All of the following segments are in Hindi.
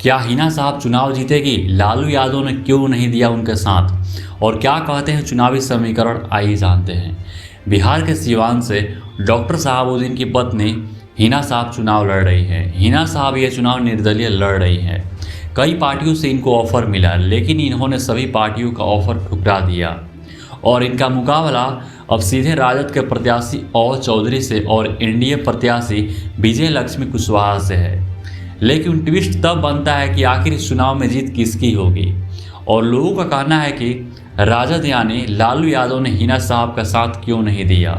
क्या हिना साहब चुनाव जीतेगी? लालू यादव ने क्यों नहीं दिया उनके साथ? और क्या कहते हैं चुनावी समीकरण, आइए जानते हैं। बिहार के सीवान से डॉक्टर शहाबुद्दीन की पत्नी हिना साहब चुनाव लड़ रही हैं। हिना साहब ये चुनाव निर्दलीय लड़ रही हैं। कई पार्टियों से इनको ऑफर मिला, लेकिन इन्होंने सभी पार्टियों का ऑफर ठुकरा दिया और इनका मुकाबला अब सीधे राजद के प्रत्याशी अवध चौधरी से और एनडीए प्रत्याशी विजय लक्ष्मी कुशवाहा से है। लेकिन ट्विस्ट तब बनता है कि आखिर इस चुनाव में जीत किसकी होगी। और लोगों का कहना है कि राजद यानी लालू यादव ने हिना साहब का साथ क्यों नहीं दिया।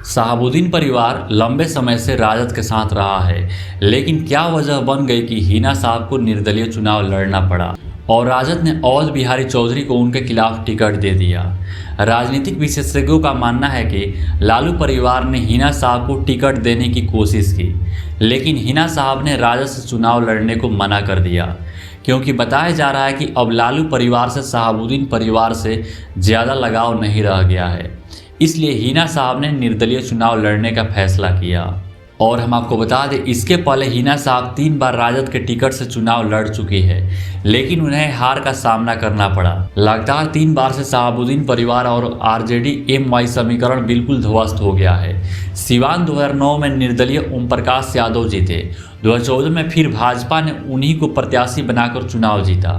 शहाबुद्दीन परिवार लंबे समय से राजद के साथ रहा है, लेकिन क्या वजह बन गई कि हिना साहब को निर्दलीय चुनाव लड़ना पड़ा और राजद ने अवध बिहारी चौधरी को उनके खिलाफ टिकट दे दिया। राजनीतिक विशेषज्ञों का मानना है कि लालू परिवार ने हिना साहब को टिकट देने की कोशिश की, लेकिन हिना साहब ने राजद से चुनाव लड़ने को मना कर दिया, क्योंकि बताया जा रहा है कि अब लालू परिवार से शहाबुद्दीन परिवार से ज़्यादा लगाव नहीं रह गया है। इसलिए हिना साहब ने निर्दलीय चुनाव लड़ने का फैसला किया। और हम आपको बता दें, इसके पहले हिना साहब 3 बार राजद के टिकट से चुनाव लड़ चुकी है, लेकिन उन्हें हार का सामना करना पड़ा। लगातार 3 बार से शहाबुद्दीन परिवार और आरजेडी एमवाई समीकरण बिल्कुल ध्वस्त हो गया है। सीवान 2009 में निर्दलीय ओम प्रकाश यादव जीते। 2014 में फिर भाजपा ने उन्हीं को प्रत्याशी बनाकर चुनाव जीता।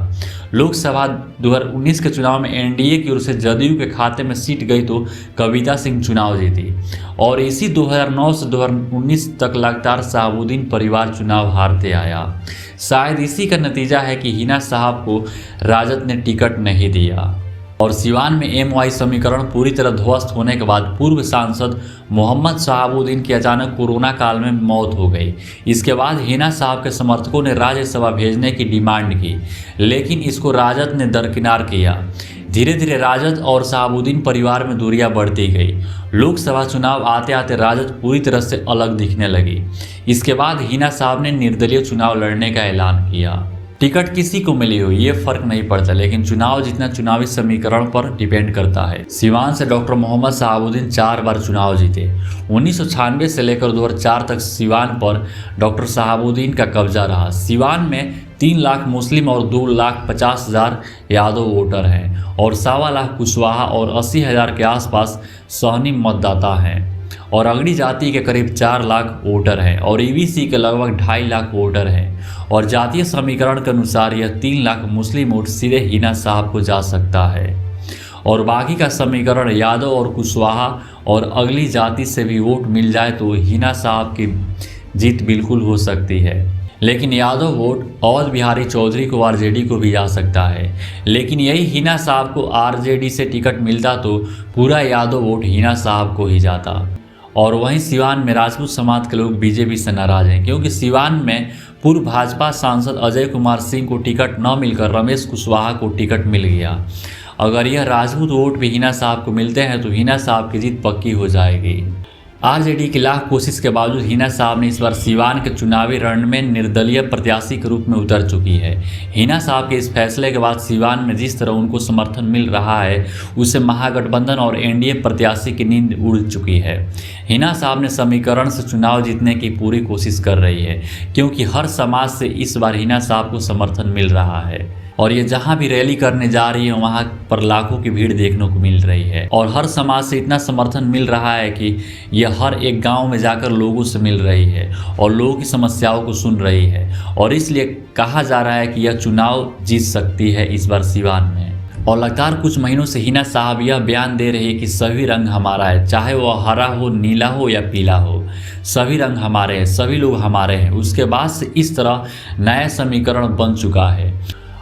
लोकसभा 2019 के चुनाव में एनडीए की ओर से जदयू के खाते में सीट गई तो कविता सिंह चुनाव जीती। और इसी 2009 से 2019 तक लगातार शहाबुद्दीन परिवार चुनाव हारते आया। शायद इसी का नतीजा है कि हिना साहब को राजद ने टिकट नहीं दिया। और सीवान में एमवाई समीकरण पूरी तरह ध्वस्त होने के बाद पूर्व सांसद मोहम्मद शहाबुद्दीन की अचानक कोरोना काल में मौत हो गई। इसके बाद हिना साहब के समर्थकों ने राज्यसभा भेजने की डिमांड की, लेकिन इसको राजद ने दरकिनार किया। धीरे धीरे राजद और शहाबुद्दीन परिवार में दूरियां बढ़ती गई। लोकसभा चुनाव आते आते राजद पूरी तरह से अलग दिखने लगी। इसके बाद हिना साहब ने निर्दलीय चुनाव लड़ने का ऐलान किया। टिकट किसी को मिली हो ये फर्क नहीं पड़ता, लेकिन चुनाव जितना चुनावी समीकरण पर डिपेंड करता है। सीवान से डॉक्टर मोहम्मद शहाबुद्दीन 4 बार चुनाव जीते। 1996 से लेकर 2004 तक सीवान पर डॉक्टर शहाबुद्दीन का कब्जा रहा। सीवान में 3 लाख मुस्लिम और 2,50,000 यादव वोटर हैं और 1.25 लाख कुशवाहा और 80,000 के आसपास सहनी मतदाता हैं और अगड़ी जाति के करीब 4 लाख वोटर हैं और ईबीसी के लगभग 2.5 लाख वोटर हैं। और जातीय समीकरण के अनुसार यह 3 लाख मुस्लिम वोट सीधे हिना साहब को जा सकता है और बाकी का समीकरण यादव और कुशवाहा और अगली जाति से भी वोट मिल जाए तो हिना साहब की जीत बिल्कुल हो सकती है। लेकिन यादव वोट अवध बिहारी चौधरी को आरजेडी को भी जा सकता है। लेकिन यही हिना साहब को आरजेडी से टिकट मिलता तो पूरा यादव वोट हिना साहब को ही जाता। और वहीं सीवान में राजपूत समाज के लोग बीजेपी से नाराज हैं, क्योंकि सीवान में पूर्व भाजपा सांसद अजय कुमार सिंह को टिकट न मिलकर रमेश कुशवाहा को टिकट मिल गया। अगर यह राजपूत वोट भी हिना साहब को मिलते हैं तो हिना साहब की जीत पक्की हो जाएगी। आरजेडी की लाख कोशिश के बावजूद हिना साहब ने इस बार सीवान के चुनावी रण में निर्दलीय प्रत्याशी के रूप में उतर चुकी है। हिना साहब के इस फैसले के बाद सीवान में जिस तरह उनको समर्थन मिल रहा है, उससे महागठबंधन और एनडीए प्रत्याशी की नींद उड़ चुकी है। हिना साहब ने समीकरण से चुनाव जीतने की पूरी कोशिश कर रही है, क्योंकि हर समाज से इस बार हिना साहब को समर्थन मिल रहा है और ये जहां भी रैली करने जा रही है वहां पर लाखों की भीड़ देखने को मिल रही है। और हर समाज से इतना समर्थन मिल रहा है कि ये हर एक गांव में जाकर लोगों से मिल रही है और लोगों की समस्याओं को सुन रही है। और इसलिए कहा जा रहा है कि यह चुनाव जीत सकती है इस बार सीवान में। और लगातार कुछ महीनों से हिना साहब यह बयान दे रही है कि सभी रंग हमारा है, चाहे वह हरा हो, नीला हो या पीला हो, सभी रंग हमारे हैं, सभी लोग हमारे हैं। उसके बाद से इस तरह नया समीकरण बन चुका है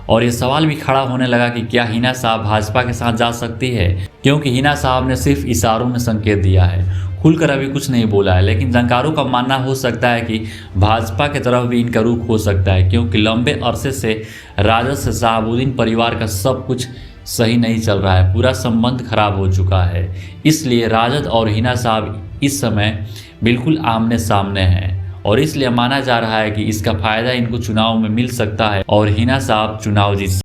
और ये सवाल भी खड़ा होने लगा कि क्या हिना साहब भाजपा के साथ जा सकती है, क्योंकि हिना साहब ने सिर्फ इशारों में संकेत दिया है, खुलकर अभी कुछ नहीं बोला है। लेकिन जानकारों का मानना हो सकता है कि भाजपा की तरफ भी इनका रुख हो सकता है, क्योंकि लंबे अरसे से राजद से शहाबुद्दीन परिवार का सब कुछ सही नहीं चल रहा है, पूरा संबंध खराब हो चुका है। इसलिए राजद और हिना साहब इस समय बिल्कुल आमने सामने हैं और इसलिए माना जा रहा है कि इसका फायदा इनको चुनाव में मिल सकता है और हिना साहब चुनाव जीत